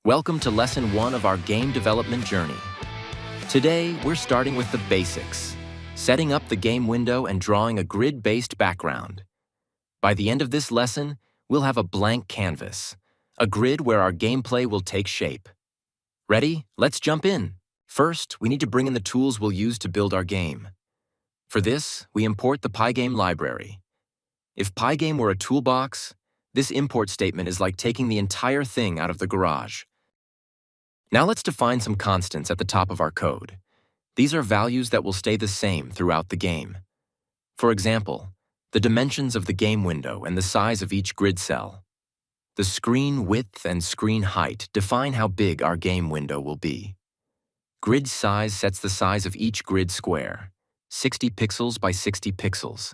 Welcome to Lesson 1 of our game development journey. Today, we're starting with the basics, setting up the game window and drawing a grid-based background. By the end of this lesson, we'll have a blank canvas, a grid where our gameplay will take shape. Ready? Let's jump in. First, we need to bring in the tools we'll use to build our game. For this, we import the Pygame library. If Pygame were a toolbox, this import statement is like taking the entire thing out of the garage. Now let's define some constants at the top of our code. These are values that will stay the same throughout the game. For example, the dimensions of the game window and the size of each grid cell. The screen width and screen height define how big our game window will be. Grid size sets the size of each grid square, 60 pixels by 60 pixels.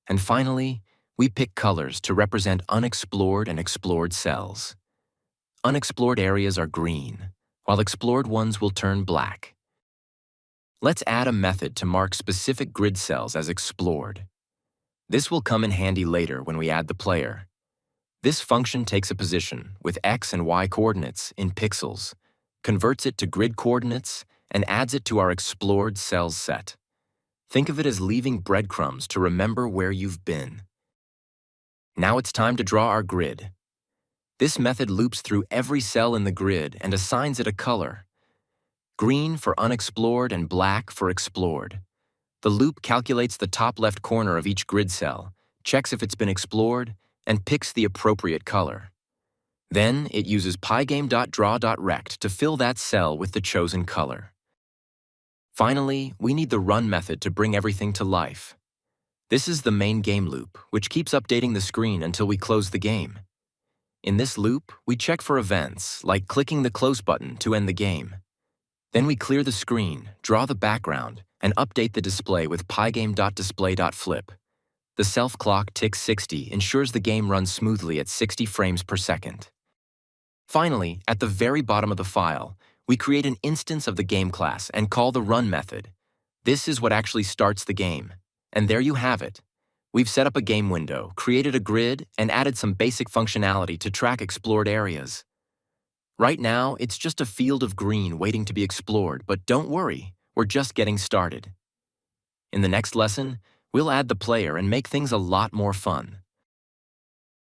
And finally, we pick colors to represent unexplored and explored cells. Unexplored areas are green, while explored ones will turn black. Let's add a method to mark specific grid cells as explored. This will come in handy later when we add the player. This function takes a position with x and y coordinates in pixels, converts it to grid coordinates, and adds it to our explored cells set. Think of it as leaving breadcrumbs to remember where you've been. Now it's time to draw our grid. This method loops through every cell in the grid and assigns it a color. Green for unexplored and black for explored. The loop calculates the top left corner of each grid cell, checks if it's been explored, and picks the appropriate color. Then it uses pygame.draw.rect to fill that cell with the chosen color. Finally, we need the run method to bring everything to life. This is the main game loop, which keeps updating the screen until we close the game. In this loop, we check for events, like clicking the close button to end the game. Then we clear the screen, draw the background, and update the display with pygame.display.flip. The self clock ticks 60 ensures the game runs smoothly at 60 frames per second. Finally, at the very bottom of the file, we create an instance of the game class and call the run method. This is what actually starts the game. And there you have it. We've set up a game window, created a grid, and added some basic functionality to track explored areas. Right now, it's just a field of green waiting to be explored, but don't worry, we're just getting started. In the next lesson, we'll add the player and make things a lot more fun.